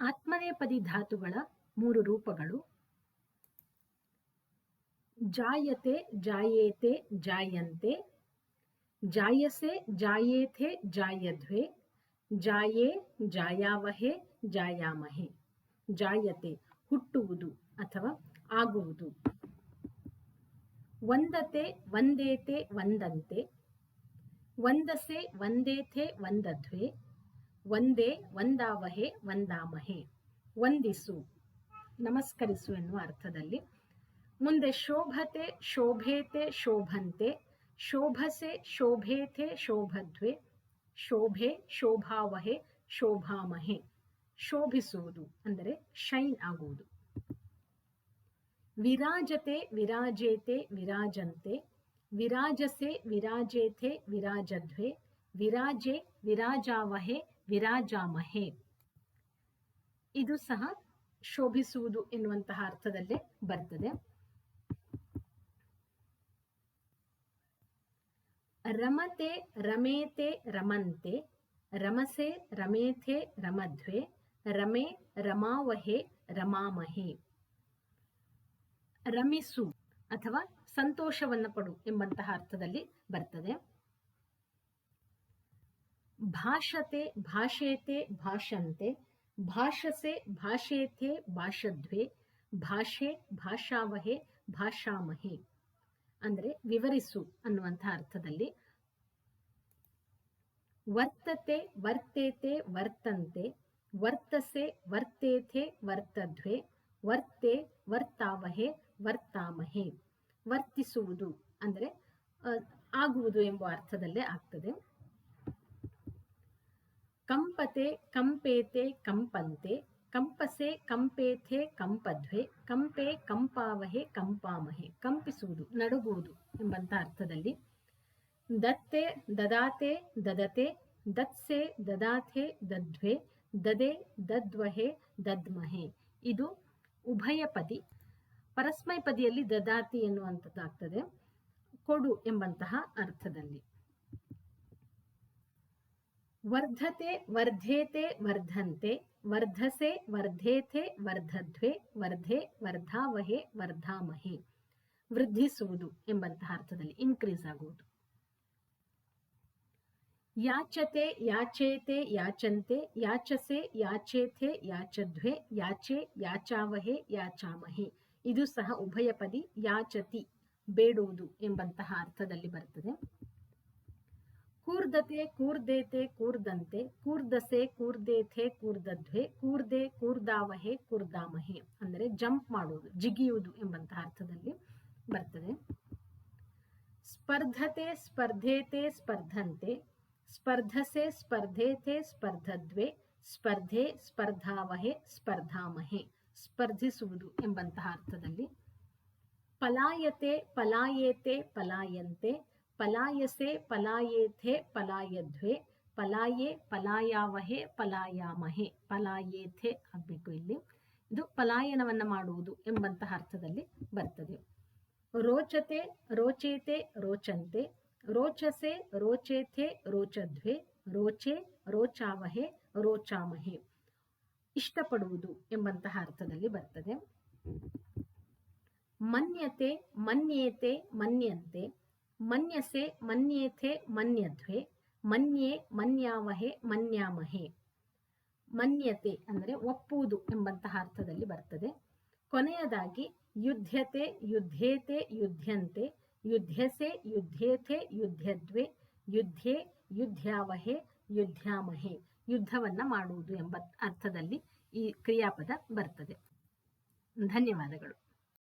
ಆತ್ಮನೇಪದಿ ಧಾತುಗಳ 3 ರೂಪಗಳು. ಜಾಯತೆ, ಜಾಯೇತೆ, ಜಾಯಂತೆ, ಜಾಯಸೆ, ಜಾಯೇಥೆ, ಜಾಯಧ್ವೆ, ಜಾಯೇ, ಜಾಯಾವಹೆ, ಜಾಯಾಮಹೆ. ಜಾಯತೆ ಹುಟ್ಟುವುದು ಅಥವಾ ಆಗುವುದು. ವಂದತೆ, ವಂದೇತೆ, ವಂದಂತೆ, ವಂದಸೆ, ವಂದೇಥೆ, ವಂದಧ್ವೆ, ವಂದೇ, ವಂದಾವಹೆ, ವಂದಾಮಹೆ. ವಂದಿಸು, ನಮಸ್ಕರಿಸು ಎನ್ನುವ ಅರ್ಥದಲ್ಲಿ. ಮುಂದೆ ಶೋಭತೆ, ಶೋಭೇತೆ, ಶೋಭಂತೆ, ಶೋಭಸೆ, ಶೋಭೇಥೆ, ಶೋಭಧ್ವೆ, ಶೋಭೆ, ಶೋಭಾವಹೆ, ಶೋಭಾಮಹೆ. ಶೋಭಿಸುವುದು ಅಂದರೆ ಶೈನ್ ಆಗುವುದು. ವಿರಾಜತೆ, ವಿರಾಜೇತೆ, ವಿರಾಜಂತೆ, ವಿರಾಜಸೆ, ವಿರಾಜೇಥೆ, ವಿರಾಜಧ್ವೆ, ವಿರಾಜೆ, ವಿರಾಜಾವಹೆ, ವಿರಾಜಾಮಹೆ. ಇದು ಸಹ ಶೋಭಿಸುವುದು ಎನ್ನುವಂತಹ ಅರ್ಥದಲ್ಲೇ ಬರ್ತದೆ. ರಮತೆ, ರಮೇತೆ, ರಮಂತೆ, ರಮಸೆ, ರಮೇಥೆ, ರಮಧ್ವೆ, ರಮೆ, ರಮಾವಹೆ, ರಮಾಮಹೆ. ರಮಿಸು ಅಥವಾ ಸಂತೋಷವನ್ನು ಪಡು ಎಂಬಂತಹ ಅರ್ಥದಲ್ಲಿ ಬರ್ತದೆ. ಭಾಷತೆ, ಭಾಷೇತೆ, ಭಾಷಂತೆ, ಭಾಷಸೆ, ಭಾಷೇಥೆ, ಭಾಷಧ್ವೆ, ಭಾಷೆ, ಭಾಷಾವಹೆ, ಭಾಷಾಮಹೆ. ಅಂದರೆ ವಿವರಿಸು ಅನ್ನುವಂತಹ ಅರ್ಥದಲ್ಲಿ. ವರ್ತತೆ, ವರ್ತೇತೆ, ವರ್ತಂತೆ, ವರ್ತಸೆ, ವರ್ತೇಥೆ, ವರ್ತಧ್ವೆ, ವರ್ತೆ, ವರ್ತಾವಹೆ, ವರ್ತಾಮಹೆ. ವರ್ತಿಸುವುದು ಅಂದರೆ ಆಗುವುದು ಎಂಬ ಅರ್ಥದಲ್ಲೇ ಆಗ್ತದೆ. ಕಂಪತೆ, ಕಂಪೇತೆ, ಕಂಪಂತೆ, ಕಂಪಸೆ, ಕಂಪೇಥೆ, ಕಂಪಧ್ವೆ, ಕಂಪೆ, ಕಂಪಾವಹೆ, ಕಂಪಾಮಹೆ. ಕಂಪಿಸುವುದು, ನಡುಗುವುದು ಎಂಬಂತ ಅರ್ಥದಲ್ಲಿ. ದತ್ತೆ, ದದಾತೆ, ದದತೆ, ದತ್ಸೆ, ದದಾಥೆ, ದಧ್ವೆ, ದದೆ, ದದ್ವಹೆ, ದದ್ಮಹೆ. ಇದು ಉಭಯಪದಿ. ಪರಸ್ಮೈಪದಿಯಲ್ಲಿ ದದಾತಿ ಎನ್ನುವಂಥದ್ದಾಗ್ತದೆ, ಕೊಡು ಎಂಬಂತಹ ಅರ್ಥದಲ್ಲಿ. ವರ್ಧತೆ, ವರ್ಧೇತೆ, ವರ್ಧಂತೆ, ವರ್ಧಸೆ, ವರ್ಧೇಥೆ, ವರ್ಧಧ್ವೆ, ವರ್ಧೆ, ವರ್ಧಾವಹೆ, ವರ್ಧಾಮಹೆ. ವೃದ್ಧಿಸುವುದು ಎಂಬಂತಹ ಅರ್ಥದಲ್ಲಿ, ಇನ್ಕ್ರೀಸ್ ಆಗುವುದು. ಯಾಚತೆ, ಯಾಚೇತೆ, ಯಾಚಂತೆ, ಯಾಚಸೆ, ಯಾಚೇಥೆ, ಯಾಚಧ್ವೆ, ಯಾಚೆ, ಯಾಚಾವಹೆ, ಯಾಚಾಮಹೆ. ಇದು ಸಹ ಉಭಯಪದಿ. ಯಾಚತಿ ಬೇಡುವುದು ಎಂಬಂತಹ ಅರ್ಥದಲ್ಲಿ ಬರ್ತದೆ. ಕೂರ್ದತೆ, ಕೂರ್ದೇತೆ, ಕೂರ್ದಂತೆ, ಕೂರ್ದಸೆ, ಕೂರ್ದೇಥೆ, ಕೂರ್ದಧ್ವೆ, ಕೂರ್ದೆ, ಕೂರ್ದಾವಹೆ, ಕೂರ್ದಾಮಹೆ. ಅಂದರೆ ಜಂಪ್ ಮಾಡುವುದು, ಜಿಗಿಯುವುದು ಎಂಬಂತಹ ಅರ್ಥದಲ್ಲಿ ಬರ್ತದೆ. ಸ್ಪರ್ಧತೆ, ಸ್ಪರ್ಧೇತೆ, ಸ್ಪರ್ಧಂತೆ, ಸ್ಪರ್ಧಸೆ, ಸ್ಪರ್ಧೇಥೆ, ಸ್ಪರ್ಧಧ್ವೆ, ಸ್ಪರ್ಧೆ, ಸ್ಪರ್ಧಾವಹೆ, ಸ್ಪರ್ಧಾಮಹೆ. ಸ್ಪರ್ಧಿಸುವುದು ಎಂಬಂತಹ ಅರ್ಥದಲ್ಲಿ. ಪಲಾಯತೆ, ಪಲಾಯೇತೆ, ಪಲಾಯಂತೆ, ಪಲಾಯಸೆ, ಪಲಾಯೇಥೆ, ಪಲಾಯಧ್ವೆ, ಪಲಾಯೆ, ಪಲಾಯಾವಹೆ, ಪಲಾಯಾಮಹೆ. ಪಲಾಯೇಥೆ ಆಗಬೇಕು ಇಲ್ಲಿ. ಇದು ಪಲಾಯನವನ್ನು ಮಾಡುವುದು ಎಂಬಂತಹ ಅರ್ಥದಲ್ಲಿ ಬರ್ತದೆ. ರೋಚತೆ, ರೋಚೇತೆ, ರೋಚಂತೆ, ರೋಚಸೆ, ರೋಚೇಥೆ, ರೋಚಧ್ವೆ, ರೋಚೆ, ರೋಚಾವಹೆ, ರೋಚಾಮಹೆ. ಇಷ್ಟಪಡುವುದು ಎಂಬಂತಹ ಅರ್ಥದಲ್ಲಿ ಬರ್ತದೆ. ಮನ್ಯತೆ, ಮನ್ಯೇತೆ, ಮನ್ಯಂತೆ, ಮನ್ಯಸೆ, ಮನ್ಯೇಥೆ, ಮನ್ಯಧ್ವೆ, ಮನ್ಯೆ, ಮನ್ಯಾವಹೆ, ಮನ್ಯಾಮಹೆ. ಮನ್ಯತೆ ಅಂದರೆ ಒಪ್ಪುವುದು ಎಂಬಂತಹ ಅರ್ಥದಲ್ಲಿ ಬರ್ತದೆ. ಕೊನೆಯದಾಗಿ ಯುದ್ಧತೆ, ಯುದ್ಧೇತೆ, ಯುದ್ಧಂತೆ, ಯುದ್ಧಸೆ, ಯುದ್ಧೇಥೆ, ಯುದ್ಧಧ್ವೆ, ಯುದ್ಧೆ, ಯುದ್ಧ್ಯಾವಹೆ, ಯುದ್ಧ್ಯಾಮಹೆ. ಯುದ್ಧವನ್ನ ಮಾಡುವುದು ಎಂಬ ಅರ್ಥದಲ್ಲಿ ಈ ಕ್ರಿಯಾಪದ ಬರ್ತದೆ. ಧನ್ಯವಾದಗಳು.